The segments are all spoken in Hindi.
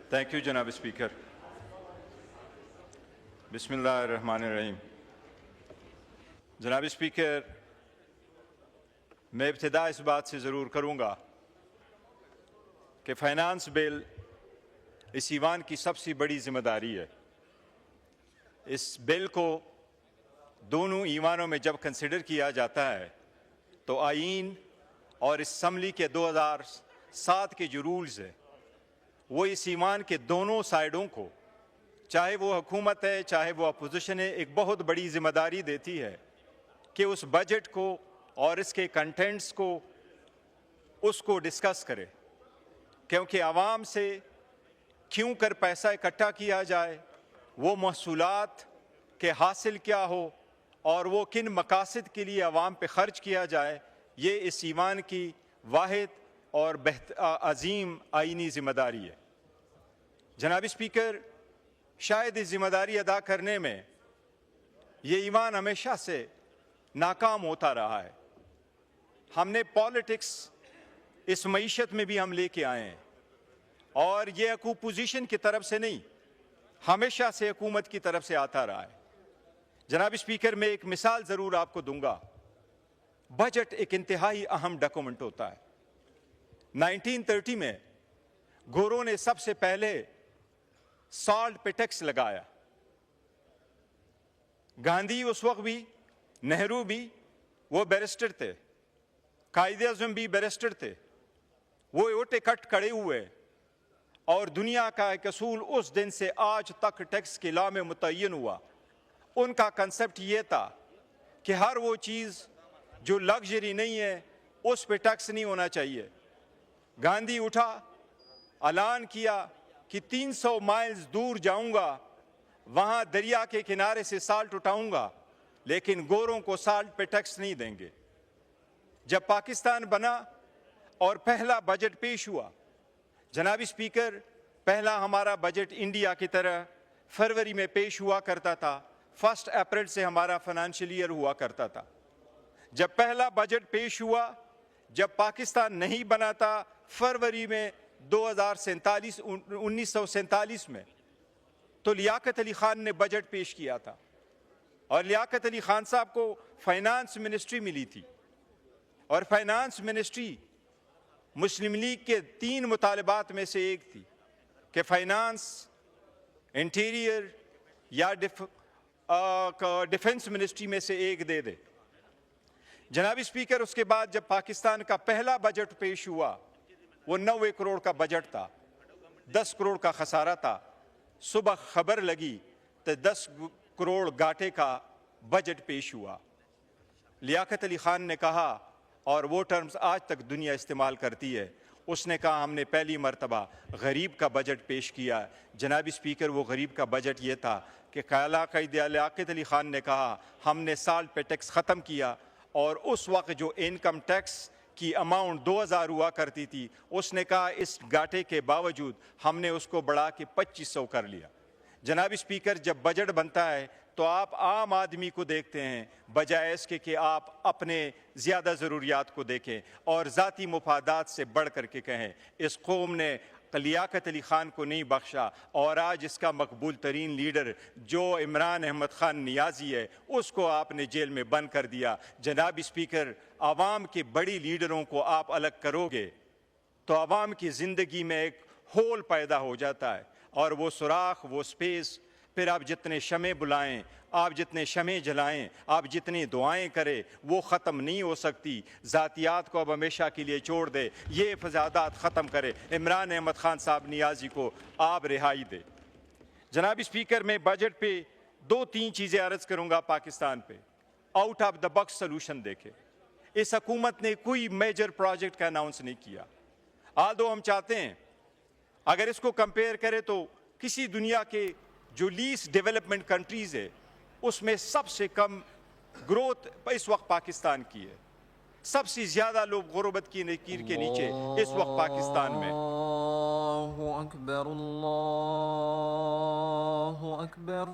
थैंक यू जनाब स्पीकर। बिस्मिल्लाहिर्रहमानिर्रहीम। जनाब स्पीकर, मैं इब्तिदा इस बात से ज़रूर करूँगा कि फ़ाइनेंस बिल इस ईवान की सबसे बड़ी ज़िम्मेदारी है। इस बिल को दोनों ईवानों में जब कंसिडर किया जाता है तो आईन और असम्बली के 2007 के जो रूल्स है वो इस ईवान के दोनों साइडों को, चाहे वो हुकूमत है चाहे वो अपोजिशन है, एक बहुत बड़ी जिम्मेदारी देती है कि उस बजट को और इसके कंटेंट्स को उसको डिस्कस करे, क्योंकि आवाम से क्यों कर पैसा इकट्ठा किया जाए, वो महसूलात के हासिल क्या हो और वो किन मकासद के लिए आवाम पे खर्च किया जाए, ये इस ईवान की वाहिद और अजीम आईनी जिम्मेदारी है। जनाब स्पीकर, शायद इस जिम्मेदारी अदा करने में ये ईवान हमेशा से नाकाम होता रहा है। हमने पॉलिटिक्स इस मईशत में भी हम लेके आए हैं और ये अपोजिशन की तरफ से नहीं, हमेशा से हुकूमत की तरफ से आता रहा है। जनाब स्पीकर, मैं एक मिसाल ज़रूर आपको दूंगा। बजट एक इंतहाई अहम डॉक्यूमेंट होता है। 1930 में गोरों ने सबसे पहले सॉल्ट पे टैक्स लगाया। गांधी उस वक्त भी, नेहरू भी, वो बैरिस्टर थे, कायदे आज़म भी बैरिस्टर थे, वो ओटे कट खड़े हुए और दुनिया का एक असूल उस दिन से आज तक टैक्स के लॉ में मुतय्यन हुआ। उनका कंसेप्ट ये था कि हर वो चीज़ जो लग्जरी नहीं है उस पे टैक्स नहीं होना चाहिए। गांधी उठा, ऐलान किया कि 300 माइल्स दूर जाऊंगा, वहां दरिया के किनारे से साल्ट उठाऊंगा, लेकिन गोरों को साल्ट पे टैक्स नहीं देंगे। जब पाकिस्तान बना और पहला बजट पेश हुआ, जनाब स्पीकर, पहला हमारा बजट इंडिया की तरह फरवरी में पेश हुआ करता था। 1 अप्रैल से हमारा फाइनेंशियल ईयर हुआ करता था। जब पहला बजट पेश हुआ, जब पाकिस्तान नहीं बना था, फरवरी में 1947 में, तो लियाकत अली खान ने बजट पेश किया था और लियाकत अली खान साहब को फाइनेंस मिनिस्ट्री मिली थी और फाइनेंस मिनिस्ट्री मुस्लिम लीग के 3 मुतालबात में से एक थी कि फाइनेंस, इंटीरियर या डिफेंस मिनिस्ट्री में से एक दे दे। जनाब स्पीकर, उसके बाद जब पाकिस्तान का पहला बजट पेश हुआ, वो 90 करोड़ का बजट था, 10 करोड़ का खसारा था। सुबह खबर लगी तो 10 करोड़ घाटे का बजट पेश हुआ। लियाकत अली खान ने कहा, और वो टर्म्स आज तक दुनिया इस्तेमाल करती है, उसने कहा हमने पहली मरतबा गरीब का बजट पेश किया। जनाब स्पीकर, वो गरीब का बजट ये था कि लियाकत अली खान ने कहा हमने साल्ट पे टैक्स ख़त्म किया और उस वक्त जो इनकम टैक्स की अमाउंट 2000 हुआ करती थी, उसने कहा इस घाटे के बावजूद हमने उसको बढ़ा के 2500 कर लिया। जनाब स्पीकर, जब बजट बनता है तो आप आम आदमी को देखते हैं बजाय इसके कि आप अपने ज़्यादा ज़रूरियात को देखें और ज़ाती मुफादात से बढ़ कर के कहें। इस कौम ने लियाकत अली खान को नहीं बख्शा और आज इसका मकबूल तरीन लीडर जो इमरान अहमद खान नियाजी है, उसको आपने जेल में बंद कर दिया। जनाब स्पीकर, आवाम के बड़ी लीडरों को आप अलग करोगे तो आवाम की ज़िंदगी में एक होल पैदा हो जाता है और वो सुराख, वो स्पेस, फिर आप जितने शमे बुलाएं, आप जितने शमे जलाएं, आप जितनी दुआएं करें, वो ख़त्म नहीं हो सकती। ज़ातियात को अब हमेशा के लिए छोड़ दे, ये फसादात ख़त्म करे। इमरान अहमद खान साहब नियाजी को आप रिहाई दे। जनाब स्पीकर, मैं बजट पे 2-3 चीज़ें अर्ज़ करूँगा पाकिस्तान पे। Out of the box solution देखे। इस हुकूमत ने कोई मेजर प्रोजेक्ट का अनाउंस नहीं किया। आदो हम चाहते हैं अगर इसको कंपेयर करें तो किसी दुनिया के जो लीस्ट डेवलपमेंट कंट्रीज़ है उसमें सबसे कम ग्रोथ इस वक्त पाकिस्तान की है। सबसे ज़्यादा लोग गुर्बत की नकीर के नीचे इस वक्त पाकिस्तान में। अल्लाहु अकबर, अल्लाहु अकबर।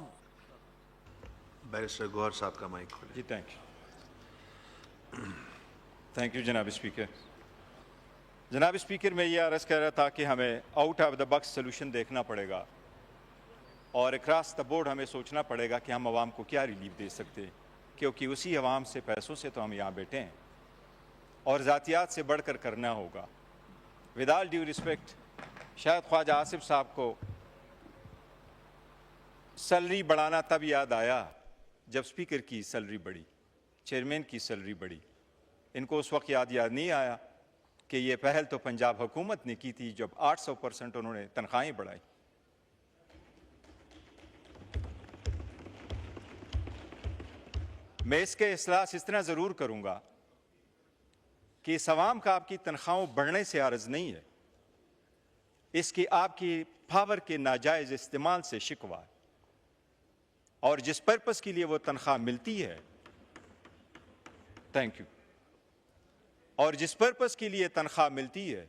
बैरिस्टर गौहर साहब का माइक खोलें। जी, थैंक यू जनाब स्पीकर। जनाब स्पीकर, मैं ये अर्ज़ कर रहा था कि हमें out of the box solution देखना पड़ेगा और अक्रॉस द बोर्ड हमें सोचना पड़ेगा कि हम आवाम को क्या रिलीफ दे सकते हैं, क्योंकि उसी आवाम से पैसों से तो हम यहाँ बैठे हैं और ज़ातियात से बढ़कर करना होगा। विद ऑल ड्यू रिस्पेक्ट, शायद ख्वाजा आसिफ साहब को सैलरी बढ़ाना तब याद आया जब स्पीकर की सैलरी बढ़ी, चेयरमैन की सैलरी बढ़ी। इनको उस वक्त याद नहीं आया कि ये पहल तो पंजाब हुकूमत ने की थी जब 800% उन्होंने तनख्वाहें बढ़ाई। मैं इसके इस्लाह इस तरह ज़रूर करूँगा कि इस अवाम का आपकी तनख्वाहों बढ़ने से अर्ज़ नहीं है, इसकी आपकी पावर के नाजायज़ इस्तेमाल से शिकवा है। और जिस पर्पस के लिए वो तनख्वाह मिलती है, थैंक यू, और जिस पर्पस के लिए तनख्वाह मिलती है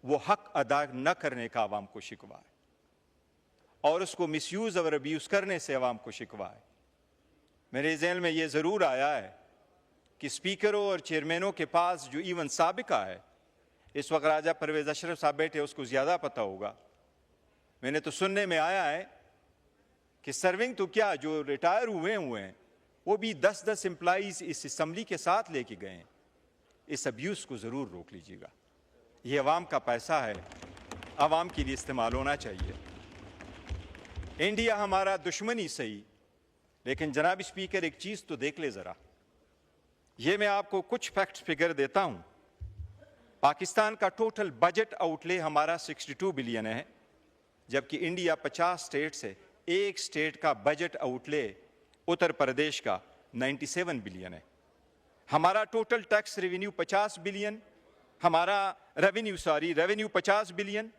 वो हक अदा न करने का आवाम को शिकवा है और उसको मिसयूज़ और अब्यूज़ करने से आवाम को शिकवा है। मेरे ज़हन में ये ज़रूर आया है कि स्पीकरों और चेयरमैनों के पास जो इवन साबिका है, इस वक्त राजा परवेज़ अशरफ साहब बैठे, उसको ज़्यादा पता होगा। मैंने तो सुनने में आया है कि सर्विंग तो क्या, जो रिटायर हुए हैं वो भी 10-10 एम्प्लॉइज़ इस असम्बली के साथ लेके गए हैं। इस अब्यूज़ को ज़रूर रोक लीजिएगा। ये अवाम का पैसा है, अवाम के लिए इस्तेमाल होना चाहिए। इंडिया हमारा दुश्मन ही सही, लेकिन जनाब स्पीकर एक चीज़ तो देख ले ज़रा। ये मैं आपको कुछ फैक्ट्स फिगर देता हूँ। पाकिस्तान का टोटल बजट आउटले हमारा 62 बिलियन है, जबकि इंडिया 50 स्टेट से एक स्टेट का बजट आउटले उत्तर प्रदेश का 97 बिलियन है। हमारा टोटल टैक्स रेवेन्यू 50 बिलियन, हमारा रेवेन्यू 50 बिलियन,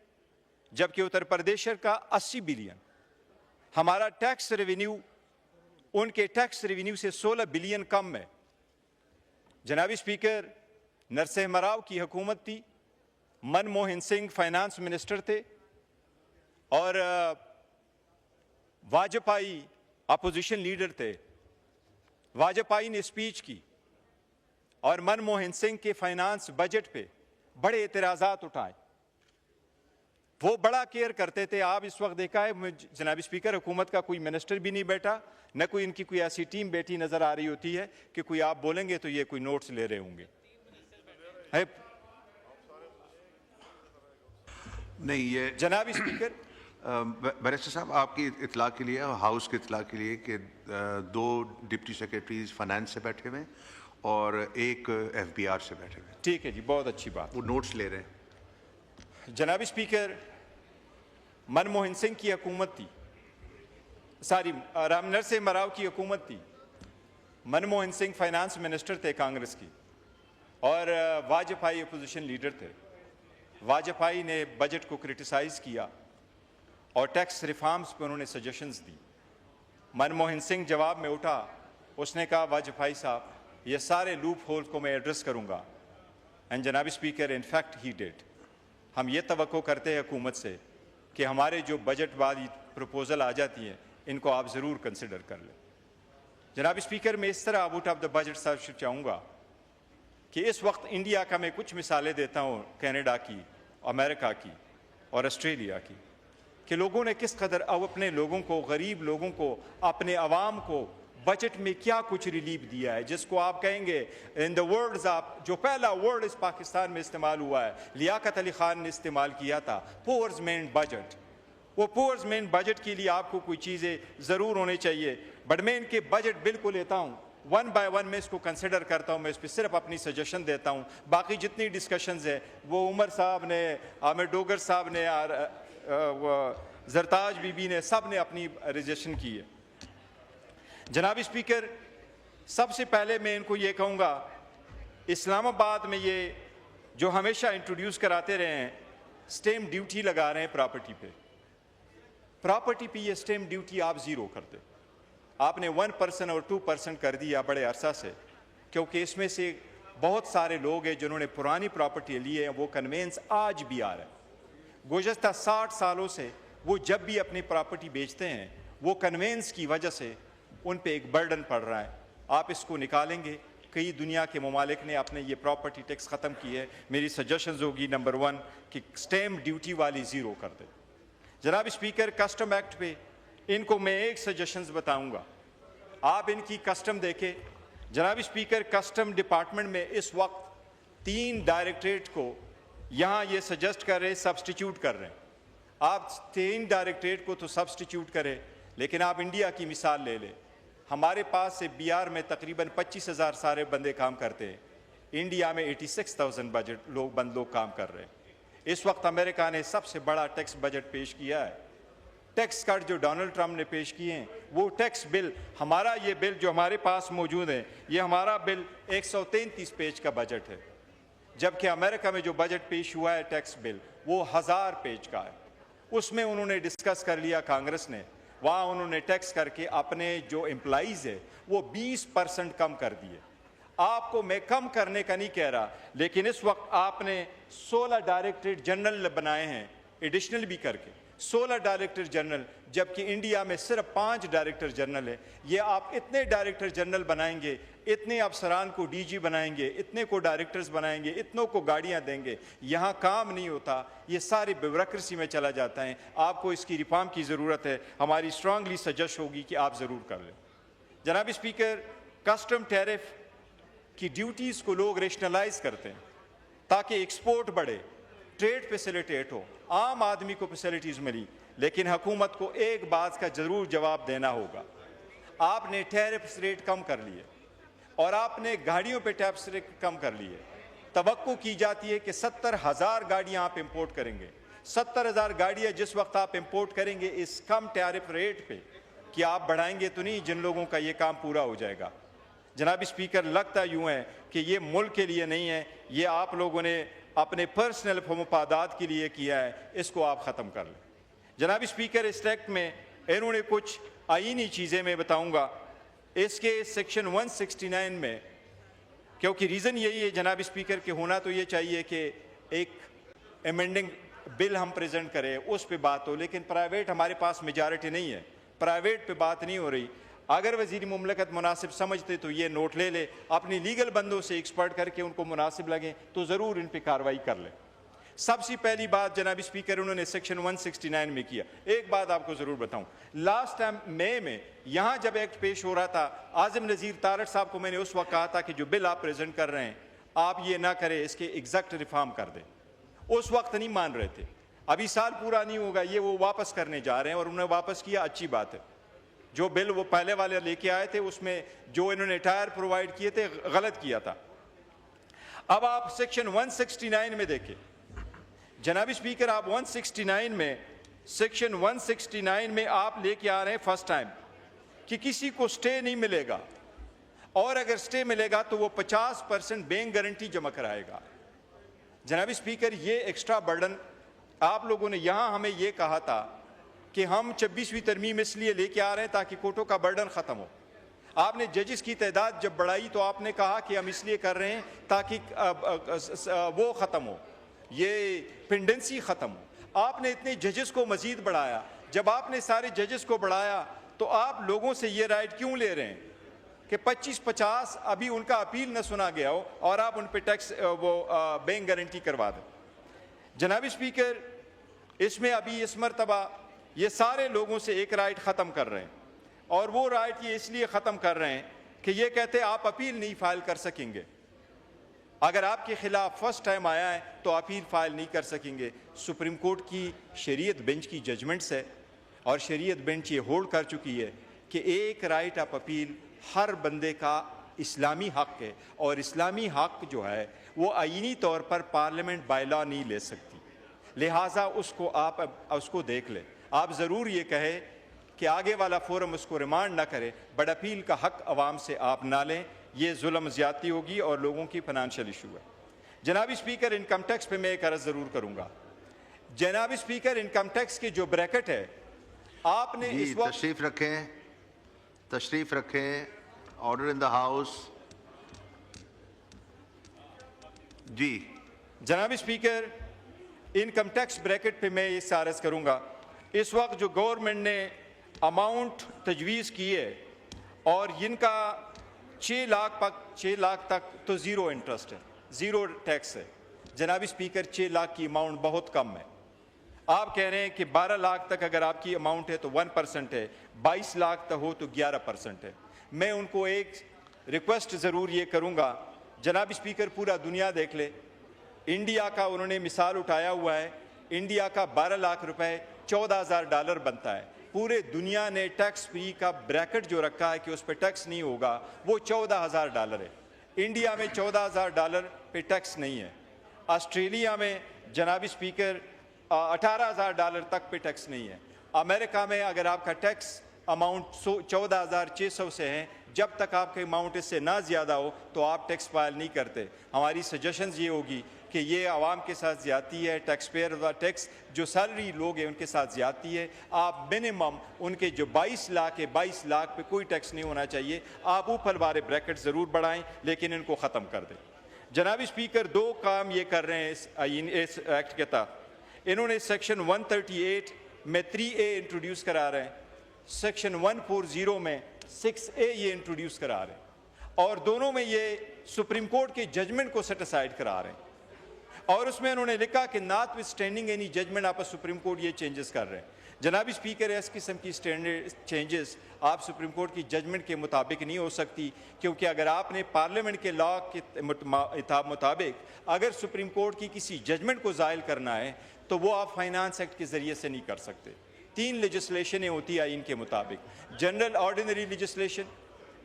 जबकि उत्तर प्रदेश का 80 बिलियन। हमारा टैक्स रेवेन्यू उनके टैक्स रेवेन्यू से 16 बिलियन कम है। जनाब स्पीकर, नरसिम्हा राव की हुकूमत थी, मनमोहन सिंह फाइनेंस मिनिस्टर थे और वाजपेयी अपोजिशन लीडर थे। वाजपेयी ने स्पीच की और मनमोहन सिंह के फाइनेंस बजट पे बड़े एतराज़ात उठाए। वो बड़ा केयर करते थे। आप इस वक्त देखा है जनाब स्पीकर, हुकूमत का कोई मिनिस्टर भी नहीं बैठा, न कोई इनकी कोई ऐसी टीम बैठी नजर आ रही होती है कि कोई आप बोलेंगे तो ये कोई नोट्स ले रहे होंगे। नहीं, ये जनाब स्पीकर, बैरिस्टर साहब, आपकी इतला के लिए, हाउस की इतला के लिए कि 2 डिप्टी सेक्रेटरीज फाइनेंस से बैठे हुए और एक FBR से बैठे हुए। ठीक है जी, बहुत अच्छी बात। वो नोट्स ले रहे हैं। जनाब स्पीकर, मनमोहन सिंह की हुकूमत थी, नरसिम्हा राव की हुकूमत थी। मनमोहन सिंह फाइनेंस मिनिस्टर थे कांग्रेस की और वाजपेयी अपोजिशन लीडर थे। वाजपेयी ने बजट को क्रिटिसाइज किया और टैक्स रिफॉर्म्स पर उन्होंने सजेशंस दी। मनमोहन सिंह जवाब में उठा, उसने कहा वाजपेयी साहब ये सारे लूप होल को मैं एड्रेस करूंगा। एंड जनाब स्पीकर, इनफैक्ट ही डिड। हम ये तवक्को करते हैं हुकूमत से कि हमारे जो बजट वाली प्रपोजल आ जाती हैं इनको आप ज़रूर कंसिडर कर लें। जनाब स्पीकर, मैं इस तरह out of the budget search चाहूँगा कि इस वक्त इंडिया का मैं कुछ मिसालें देता हूँ, कनाडा की, अमेरिका की और ऑस्ट्रेलिया की, कि लोगों ने किस कदर अब अपने लोगों को, गरीब लोगों को, अपने अवाम को बजट में क्या कुछ रिलीफ दिया है, जिसको आप कहेंगे इन द वर्ड्स आप, जो पहला वर्ड इस पाकिस्तान में इस्तेमाल हुआ है, लियाकत अली खान ने इस्तेमाल किया था, पुअर्स मैन बजट। वो पुअर्स मैन बजट के लिए आपको कोई चीज़ें ज़रूर होनी चाहिए। बट मैं इनके बजट बिल को लेता हूँ, 1 बाय 1 मैं इसको कंसिडर करता हूँ, मैं इस पर सिर्फ अपनी सजेशन देता हूँ। बाकी जितनी डिस्कशंस है वो उमर साहब ने, आमिर डोगर साहब ने, जरताज बीबी ने, सब ने अपनी रिजेक्शन की है। जनाब स्पीकर, सबसे पहले मैं इनको ये कहूँगा, इस्लामाबाद में ये जो हमेशा इंट्रोड्यूस कराते रहे हैं, स्टैम्प ड्यूटी लगा रहे हैं प्रॉपर्टी पे। प्रॉपर्टी पे ये स्टैम्प ड्यूटी आप ज़ीरो कर दे। आपने 1% और 2% कर दिया बड़े अरसा से, क्योंकि इसमें से बहुत सारे लोग हैं जिन्होंने पुरानी प्रॉपर्टी ली है, वो कन्वेंस आज भी आ रहा है। गुज़श्ता 60 सालों से वो जब भी अपनी प्रॉपर्टी बेचते हैं, वो कन्वेंस की वजह से उन पे एक बर्डन पड़ रहा है। आप इसको निकालेंगे, कई दुनिया के ममालिक ने अपने ये प्रॉपर्टी टैक्स ख़त्म की है। मेरी सजेशंस होगी नंबर 1 कि स्टैम्प ड्यूटी वाली ज़ीरो कर दे। जनाब स्पीकर, कस्टम एक्ट पे इनको मैं एक सजेशंस बताऊंगा, आप इनकी कस्टम देखें। जनाब स्पीकर, कस्टम डिपार्टमेंट में इस वक्त 3 डायरेक्टरेट को यहाँ ये सजेस्ट कर रहे सब्सटीट्यूट कर रहे हैं। आप 3 डायरेक्टरेट को तो सब्सटीट्यूट करें, लेकिन आप इंडिया की मिसाल ले लें। हमारे पास से बिहार में तकरीबन 25,000 सारे बंदे काम करते हैं, इंडिया में 86,000 बंद लोग काम कर रहे हैं। इस वक्त अमेरिका ने सबसे बड़ा टैक्स बजट पेश किया है। टैक्स कट जो डोनाल्ड ट्रंप ने पेश किए हैं, वो टैक्स बिल, हमारा ये बिल जो हमारे पास मौजूद है, ये हमारा बिल 133 पेज का बजट है, जबकि अमेरिका में जो बजट पेश हुआ है टैक्स बिल, वो 1000 पेज का है। उसमें उन्होंने डिस्कस कर लिया कांग्रेस ने, वहाँ उन्होंने टैक्स करके अपने जो एम्प्लॉइज़ है वो 20% कम कर दिए। आपको मैं कम करने का नहीं कह रहा, लेकिन इस वक्त आपने 16 डायरेक्टरेट जनरल बनाए हैं, एडिशनल भी करके 16 डायरेक्टर जनरल, जबकि इंडिया में सिर्फ 5 डायरेक्टर जनरल है। ये आप इतने डायरेक्टर जनरल बनाएंगे, इतने अफसरान को डीजी बनाएंगे, इतने को डायरेक्टर्स बनाएंगे, इतनों को गाड़ियां देंगे, यहाँ काम नहीं होता, ये सारी ब्यूरोक्रेसी में चला जाता है। आपको इसकी रिफॉर्म की ज़रूरत है। हमारी स्ट्रांगली सजेस्ट होगी कि आप ज़रूर कर लें। जनाब स्पीकर, कस्टम टैरिफ की ड्यूटीज़ को लोग रेशनलाइज करते हैं ताकि एक्सपोर्ट बढ़े, ट्रेड फैसिलिटेट हो, आम आदमी को फैसिलिटीज़ मिली, लेकिन हुकूमत को एक बात का ज़रूर जवाब देना होगा। आपने टैरिफ रेट कम कर लिए और आपने गाड़ियों पे टैक्स रेट कम कर लिए। तवक्को की जाती है कि 70,000 गाड़ियाँ आप इंपोर्ट करेंगे। 70,000 गाड़ियाँ जिस वक्त आप इंपोर्ट करेंगे इस कम टैरिफ रेट पे, कि आप बढ़ाएंगे तो नहीं, जिन लोगों का ये काम पूरा हो जाएगा। जनाब स्पीकर, लगता यूँ है कि ये मुल्क के लिए नहीं है, ये आप लोगों ने अपने पर्सनल मफादात के लिए किया है, इसको आप ख़त्म कर लें। जनाब स्पीकर, इस एक्ट में इन्होंने कुछ आईनी चीज़ें मैं बताऊंगा। इसके सेक्शन 169 में, क्योंकि रीज़न यही है जनाब स्पीकर कि होना तो ये चाहिए कि एक एमेंडिंग बिल हम प्रेजेंट करें, उस पे बात हो, लेकिन प्राइवेट हमारे पास मेजॉरिटी नहीं है, प्राइवेट पे बात नहीं हो रही। अगर वज़ीर मुमलकत मुनासिब समझते तो ये नोट ले ले, अपनी लीगल बंदों से एक्सपर्ट करके उनको मुनासिब लगे तो ज़रूर इन पे कार्रवाई कर ले। सबसे पहली बात जनाब स्पीकर, उन्होंने सेक्शन 169 में किया। एक बात आपको ज़रूर बताऊं, लास्ट टाइम मई में यहाँ जब एक्ट पेश हो रहा था, आज़म नज़ीर तारड़ साहब को मैंने उस वक्त कहा था कि जो बिल आप प्रेजेंट कर रहे हैं आप ये ना करें, इसके एग्जैक्ट रिफॉर्म कर दें। उस वक्त नहीं मान रहे थे। अभी साल पूरा नहीं होगा, ये वो वापस करने जा रहे हैं और उन्होंने वापस किया, अच्छी बात है। जो बिल वो पहले वाले लेके आए थे उसमें जो इन्होंने टायर प्रोवाइड किए थे गलत किया था। अब आप सेक्शन 169 में देखें जनाब स्पीकर, आप 169 में, सेक्शन 169 में आप लेके आ रहे हैं फर्स्ट टाइम कि किसी को स्टे नहीं मिलेगा, और अगर स्टे मिलेगा तो वो 50% बैंक गारंटी जमा कराएगा। जनाब स्पीकर, ये एक्स्ट्रा बर्डन आप लोगों ने यहाँ हमें ये कहा था कि हम 26वीं तरमीम इसलिए लेके आ रहे हैं ताकि कोर्टों का बर्डन ख़त्म हो। आपने जजेस की तादाद जब बढ़ाई तो आपने कहा कि हम इसलिए कर रहे हैं ताकि वो ख़त्म हो, ये पेंडेंसी ख़त्म हो। आपने इतने जजेस को मज़ीद बढ़ाया। जब आपने सारे जजेस को बढ़ाया तो आप लोगों से ये राइट क्यों ले रहे हैं कि 25-50 अभी उनका अपील न सुना गया हो और आप उन पर टैक्स बैंक गारंटी करवा दें। जनाब स्पीकर, इसमें अभी इस मरतबा ये सारे लोगों से एक राइट ख़त्म कर रहे हैं, और वो राइट ये इसलिए ख़त्म कर रहे हैं कि ये कहते हैं आप अपील नहीं फाइल कर सकेंगे। अगर आपके खिलाफ फर्स्ट टाइम आया है तो अपील फाइल नहीं कर सकेंगे। सुप्रीम कोर्ट की शरीयत बेंच की जजमेंट्स है और शरीयत बेंच ये होल्ड कर चुकी है कि एक राइट ऑफ अपील हर बंदे का इस्लामी हक़ है, और इस्लामी हक़ जो है वो आईनी तौर पर पार्लियामेंट बाय लॉ नहीं ले सकती, लिहाजा उसको आप उसको देख लें। आप ज़रूर ये कहें कि आगे वाला फोरम उसको रिमांड ना करे, बट अपील का हक़ अवाम से आप ना लें, ये जुल्म ज़्यादती होगी और लोगों की फाइनेंशियल इशू है। जनाब स्पीकर, इनकम टैक्स पे मैं एक अर्ज़ ज़रूर करूँगा। जनाब स्पीकर, इनकम टैक्स के जो ब्रैकेट है आपने इस वक्त तशरीफ रखें, ऑर्डर इन द हाउस। जी जनाब स्पीकर, इनकम टैक्स ब्रैकेट पे मैं ये अर्ज़ करूँगा, इस वक्त जो गवर्नमेंट ने अमाउंट तजवीज़ की है और इनका 6 लाख तक तो ज़ीरो इंटरेस्ट है, ज़ीरो टैक्स है। जनाब स्पीकर 6 लाख की अमाउंट बहुत कम है। आप कह रहे हैं कि 12 लाख तक अगर आपकी अमाउंट है तो 1% है, 22 लाख तक हो तो 11% है। मैं उनको एक रिक्वेस्ट ज़रूर ये करूँगा, जनाब स्पीकर पूरा दुनिया देख ले, इंडिया का उन्होंने मिसाल उठाया हुआ है, इंडिया का 12 लाख रुपए $14,000 बनता है। पूरे दुनिया ने टैक्स फ्री का ब्रैकेट जो रखा है कि उस पर टैक्स नहीं होगा, वो $14,000 है। इंडिया में $14,000 पे टैक्स नहीं है। ऑस्ट्रेलिया में जनाब स्पीकर $18,000 तक पे टैक्स नहीं है। अमेरिका में अगर आपका टैक्स अमाउंट 14,600 से है, जब तक आपके अमाउंट इससे ना ज़्यादा हो तो आप टैक्स फाइल नहीं करते। हमारी सजेशंस ये होगी कि ये आवाम के साथ ज़्यादती है, टैक्स पेयर व टैक्स जो सैलरी लोग हैं उनके साथ ज़्यादती है। आप मिनिमम उनके जो 22 लाख है, 22 लाख पे कोई टैक्स नहीं होना चाहिए। आप ऊपर वाले ब्रैकेट ज़रूर बढ़ाएं, लेकिन इनको ख़त्म कर दें। जनाब स्पीकर 2 काम ये कर रहे हैं इस एक्ट के तहत। इन्होंने सेक्शन 138 में 3A इंट्रोड्यूस करा रहे हैं, सेक्शन 140 में 6A ये इंट्रोड्यूस करा रहे हैं, और दोनों में ये सुप्रीम कोर्ट के जजमेंट को सेटिसाइड करा रहे हैं। और उसमें उन्होंने लिखा कि notwithstanding any judgment आप सुप्रीम कोर्ट ये चेंजेस कर रहे हैं। जनाब स्पीकर, इस किस्म की स्टैंडर्ड चेंजेस आप सुप्रीम कोर्ट की जजमेंट के मुताबिक नहीं हो सकती, क्योंकि अगर आपने पार्लियामेंट के लॉ के मुताबिक अगर सुप्रीम कोर्ट की किसी जजमेंट को ज़ायल करना है तो वो आप फाइनेंस एक्ट के ज़रिए से नहीं कर सकते। 3 लेजिस्लेशनें होती है आइन के मुताबिक। जनरल ऑर्डिनरी लेजिस्लेशन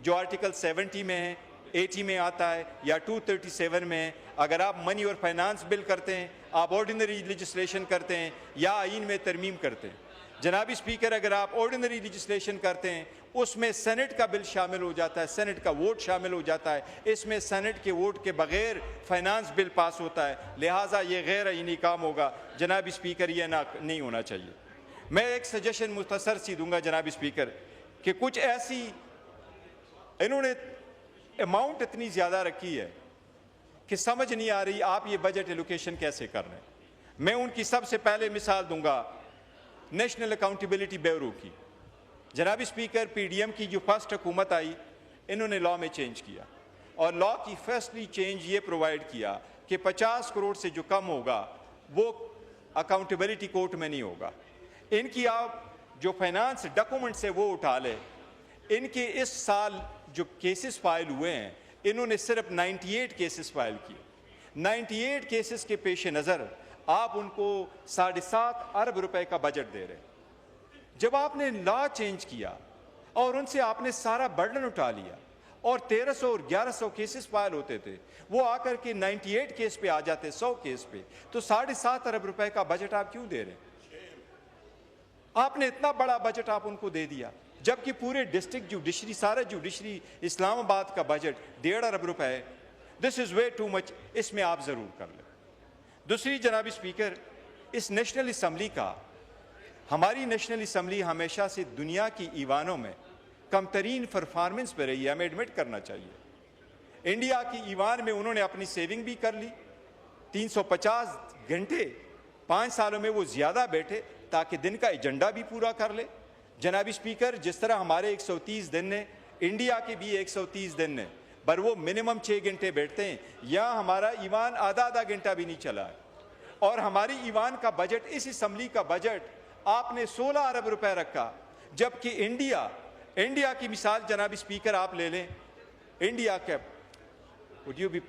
जो आर्टिकल 70 में है, 80 में आता है या 237 में है। अगर आप मनी और फाइनेंस बिल करते हैं, आप ऑर्डिनरी लेजिस्लेशन करते हैं या आइन में तरमीम करते हैं। जनाब स्पीकर, अगर आप ऑर्डिनरी लेजिस्लेशन करते हैं उसमें सेनेट का बिल शामिल हो जाता है, सेनेट का वोट शामिल हो जाता है। इसमें सेनेट के वोट के बगैर फाइनेंस बिल पास होता है, लिहाजा ये गैर आइनी काम होगा। जनाब स्पीकर, ये ना नहीं होना चाहिए। मैं एक सजेशन मुख्तसर सी दूंगा जनाब स्पीकर कि कुछ ऐसी इन्होंने अमाउंट इतनी ज़्यादा रखी है कि समझ नहीं आ रही आप ये बजट एलोकेशन कैसे कर रहे हैं। मैं उनकी सबसे पहले मिसाल दूंगा नेशनल अकाउंटेबिलिटी ब्यूरो की। जनाब स्पीकर, PDM की जो फर्स्ट हुकूमत आई, इन्होंने लॉ में चेंज किया और लॉ की फर्स्टली चेंज ये प्रोवाइड किया कि 50 करोड़ से जो कम होगा वो अकाउंटेबिलिटी कोर्ट में नहीं होगा। इनकी आप जो फाइनेंस डॉक्यूमेंट्स है वो उठा ले। इनके इस साल जो केसेस फाइल हुए हैं, इन्होंने सिर्फ 98 केसेस फाइल किए। 98 केसेस के पेश नज़र आप उनको 7.5 अरब रुपए का बजट दे रहे हैं। जब आपने लॉ चेंज किया और उनसे आपने सारा बर्डन उठा लिया और 1300 और 1100 केसेस फाइल होते थे, वो आकर के 98 केस पे आ जाते, 100 केस पे, तो 7.5 अरब रुपए का बजट आप क्यों दे रहे हैं? आपने इतना बड़ा बजट आप उनको दे दिया, जबकि पूरे डिस्ट्रिक्ट जुडिशरी, सारा जुडिशरी इस्लामाबाद का बजट 1.5 अरब रुपए है। This is way too much. इसमें आप ज़रूर कर लें। दूसरी, जनाब स्पीकर, इस नेशनल असम्बली का, हमारी नेशनल असम्बली हमेशा से दुनिया की ईवानों में कमतरीन परफॉर्मेंस पर रही है, हमें एडमिट करना चाहिए। इंडिया की ईवान में उन्होंने अपनी सेविंग भी कर ली, 350 घंटे 5 सालों में वो ज़्यादा बैठे ताकि दिन का एजेंडा भी पूरा कर ले। जनाब स्पीकर, जिस तरह हमारे 130 दिन ने, इंडिया के भी 130 दिन ने, पर वो मिनिमम 6 घंटे बैठते हैं। यहाँ हमारा ईवान आधा घंटा भी नहीं चला है। और हमारी ईवान का बजट, इस असम्बली का बजट आपने 16 अरब रुपए रखा, जबकि इंडिया की मिसाल जनाब स्पीकर आप ले लें। इंडिया के, would you be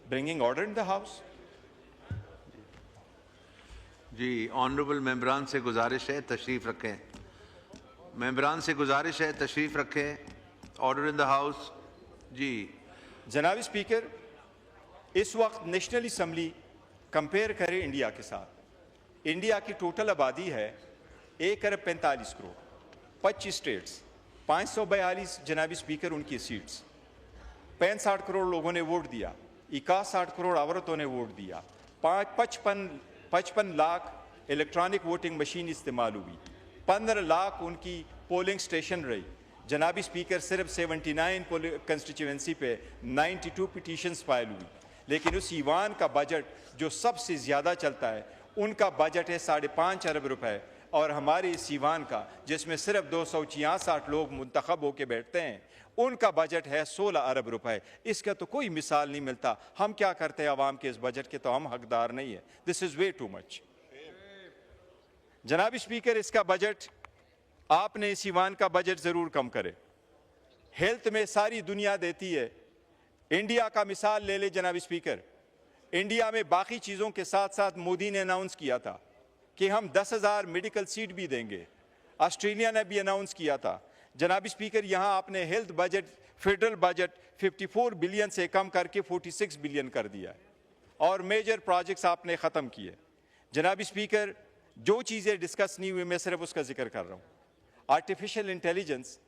bringing order in the house? जी, ऑनरेबल मेंबरान से गुजारिश है तशरीफ रखें। मेंबरान से गुजारिश है तशरीफ रखें। Order in the house. जी जनाब स्पीकर, इस वक्त नेशनल असम्बली कंपेयर करें इंडिया के साथ, इंडिया की टोटल आबादी है 1 अरब 45 करोड़, 25 स्टेट्स, 542 जनाब स्पीकर उनकी सीट्स, 65 करोड़ लोगों ने वोट दिया, 61 करोड़ औरतों ने वोट दिया, 55 लाख इलेक्ट्रॉनिक वोटिंग मशीन इस्तेमाल हुई, 15 लाख उनकी पोलिंग स्टेशन रही। जनाबी स्पीकर, सिर्फ 79 कंस्टिट्यूएंसी पे 92 पिटीशंस फाइल हुई। लेकिन उस ईवान का बजट जो सबसे ज़्यादा चलता है, उनका बजट है 5.5 अरब रुपए। और हमारे इस ईवान का, जिसमें सिर्फ 266 लोग मुंतखब होकर बैठते हैं, उनका बजट है 16 अरब रुपए। इसका तो कोई मिसाल नहीं मिलता। हम क्या करते हैं आवाम के इस बजट के, तो हम हकदार नहीं है। This is way too much. जनाब स्पीकर, इसका बजट, आपने इस ईवान का बजट जरूर कम करे। हेल्थ में सारी दुनिया देती है। इंडिया का मिसाल ले ले जनाब स्पीकर। इंडिया में बाकी चीज़ों के साथ साथ मोदी ने अनाउंस किया था कि हम 10,000 मेडिकल सीट भी देंगे। ऑस्ट्रेलिया ने भी अनाउंस किया था। जनाब स्पीकर, यहाँ आपने health budget, federal budget 54 billion से कम करके 46 बिलियन कर दिया है और मेजर प्रोजेक्ट्स आपने ख़त्म किए। जनाब स्पीकर, जो चीज़ें डिस्कस नहीं हुई मैं सिर्फ उसका जिक्र कर रहा हूँ। आर्टिफिशियल इंटेलिजेंस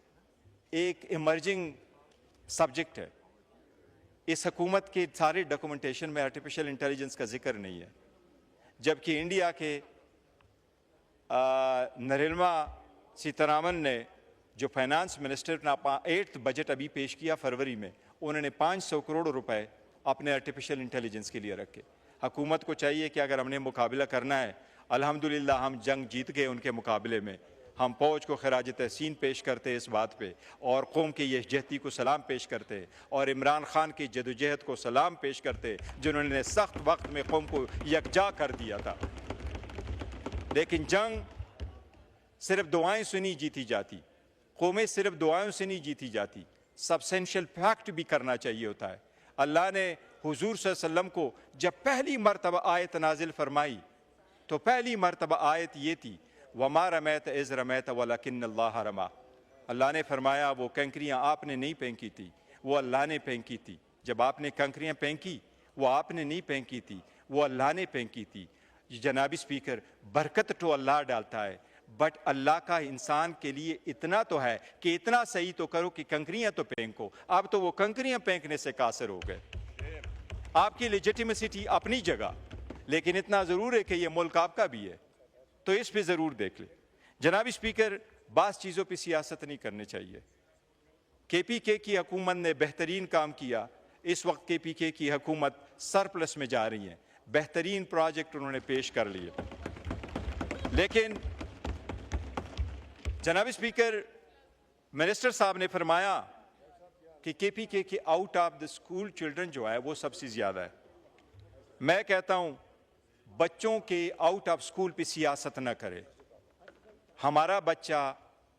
एक इमर्जिंग सब्जेक्ट है। इस हुकूमत के सारे डॉक्यूमेंटेशन में आर्टिफिशियल इंटेलिजेंस का जिक्र नहीं है, जबकि इंडिया के निर्मला सीतारामन ने, जो फाइनेंस मिनिस्टर, अपना 8th बजट अभी पेश किया फरवरी में, उन्होंने 500 करोड़ रुपए अपने आर्टिफिशियल इंटेलिजेंस के लिए रखे। हुकूमत को चाहिए कि अगर हमने मुकाबला करना है, अल्हम्दुलिल्लाह हम जंग जीत गए उनके मुकाबले में, हम फौज को खराज तहसीन पेश करते इस बात पे, और कौम के यकजहती को सलाम पेश करते, और इमरान खान की जदोजहद को सलाम पेश करते, जिन्होंने सख्त वक्त में कौम को यकजा कर दिया था। लेकिन जंग सिर्फ दुआएं से नहीं जीती जाती, कौमें सिर्फ दुआओं से नहीं जीती जाती, सबसेंशियल फैक्ट भी करना चाहिए होता है। अल्लाह ने हुजूर सल्लल्लाहु अलैहि वसल्लम को जब पहली मरतबा आयत नाजिल फरमाई, तो पहली मरतबा आयत ये थी, वमा रमैत इज़ रमैत वलकिन्नल्लाह रमा। अल्लाह ने फरमाया वो कंकरियाँ आपने नहीं फेंकी थी, वो अल्लाह ने फेंकी थी। जब आपने कंकरियाँ फेंकी, वो आपने नहीं फेंकी थी, वो अल्लाह ने फेंकी थी। जनाब स्पीकर, बरकत तो अल्लाह डालता है, बट अल्लाह का इंसान के लिए इतना तो है कि इतना सही तो करो कि कंकरियाँ तो फेंको। अब तो वो कंकरियाँ फेंकने से कासिर हो गए। आपकी लेजिटिमेसिटी अपनी जगह, लेकिन इतना ज़रूर है कि ये मुल्क आपका भी है, तो इस पे ज़रूर देख ले। जनाब स्पीकर, बास चीज़ों पे सियासत नहीं करनी चाहिए। KPK की हुकूमत ने बेहतरीन काम किया। इस वक्त KPK की हुकूमत सरप्लस में जा रही है, बेहतरीन प्रोजेक्ट उन्होंने पेश कर लिए। लेकिन जनाब स्पीकर, मिनिस्टर साहब ने फरमाया कि KPK के out of the school children जो है वो सबसे ज़्यादा है। मैं कहता हूँ बच्चों के आउट ऑफ स्कूल पे सियासत न करे। हमारा बच्चा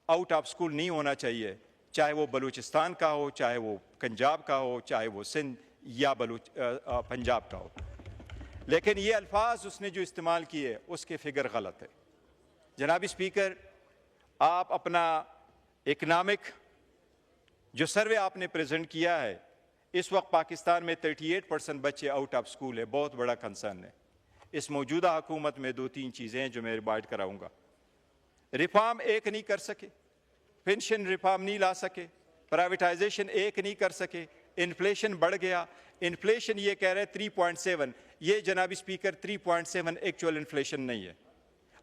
आउट ऑफ स्कूल नहीं होना चाहिए, चाहे वो बलूचिस्तान का हो, चाहे वो पंजाब का हो, चाहे वो सिंध या पंजाब का हो। लेकिन ये अल्फाज उसने जो इस्तेमाल किए उसके फिगर गलत है। जनाब स्पीकर, आप अपना इकनॉमिक जो सर्वे आपने प्रेजेंट किया है, इस वक्त पाकिस्तान में 38% बच्चे आउट ऑफ स्कूल है, बहुत बड़ा कंसर्न है। इस मौजूदा हुकूमत में 2-3 चीज़ें हैं जो मैं रिमाइंड कराऊंगा। रिफॉर्म एक नहीं कर सके, पेंशन रिफॉर्म नहीं ला सके, प्राइवेटाइजेशन एक नहीं कर सके, इन्फ्लेशन बढ़ गया। इन्फ्लेशन ये कह रहे हैं 3.7, ये जनाब स्पीकर 3.7 एक्चुअल इन्फ्लेशन नहीं है,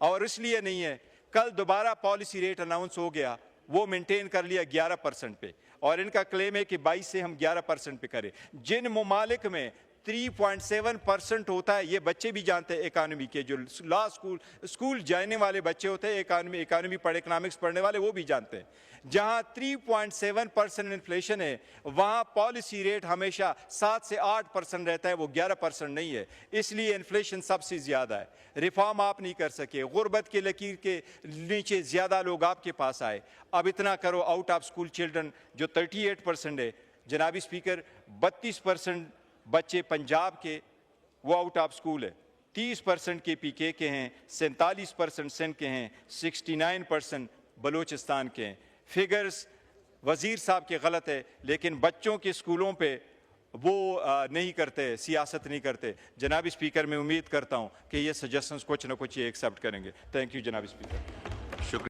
और इसलिए नहीं है, कल दोबारा पॉलिसी रेट अनाउंस हो गया, वो मेंटेन कर लिया 11% पे, और इनका क्लेम है कि 22 से हम 11% पे करें। जिन ममालिक में 3.7% होता है, ये बच्चे भी जानते हैं इकानमी के, जो ला स्कूल जाने वाले बच्चे होते हैं, इकानमी पढ़े, इकनॉमिक्स पढ़ने वाले, वो भी जानते हैं। जहां 3.7% इन्फ्लेशन है, वहां पॉलिसी रेट हमेशा 7 से 8% रहता है, वो 11% नहीं है। इसलिए इन्फ्लेशन सबसे ज़्यादा है। रिफॉर्म आप नहीं कर सके, गुर्बत के लकीर के नीचे ज़्यादा लोग आपके पास आए। अब इतना करो, आउट ऑफ स्कूल चिल्ड्रन जो 38% है, जनाबी स्पीकर 32% बच्चे पंजाब के वो आउट ऑफ स्कूल है, 30% KPK के हैं, 47% सिंध के हैं, 69% बलूचिस्तान के हैं। फिगर्स वज़ीर साहब के गलत है, लेकिन बच्चों के स्कूलों पे वो नहीं करते, सियासत नहीं करते। जनाब स्पीकर, मैं उम्मीद करता हूँ कि ये सजेशंस कुछ ना कुछ ये एक्सेप्ट करेंगे। थैंक यू जनाब स्पीकर। शुक्रिया।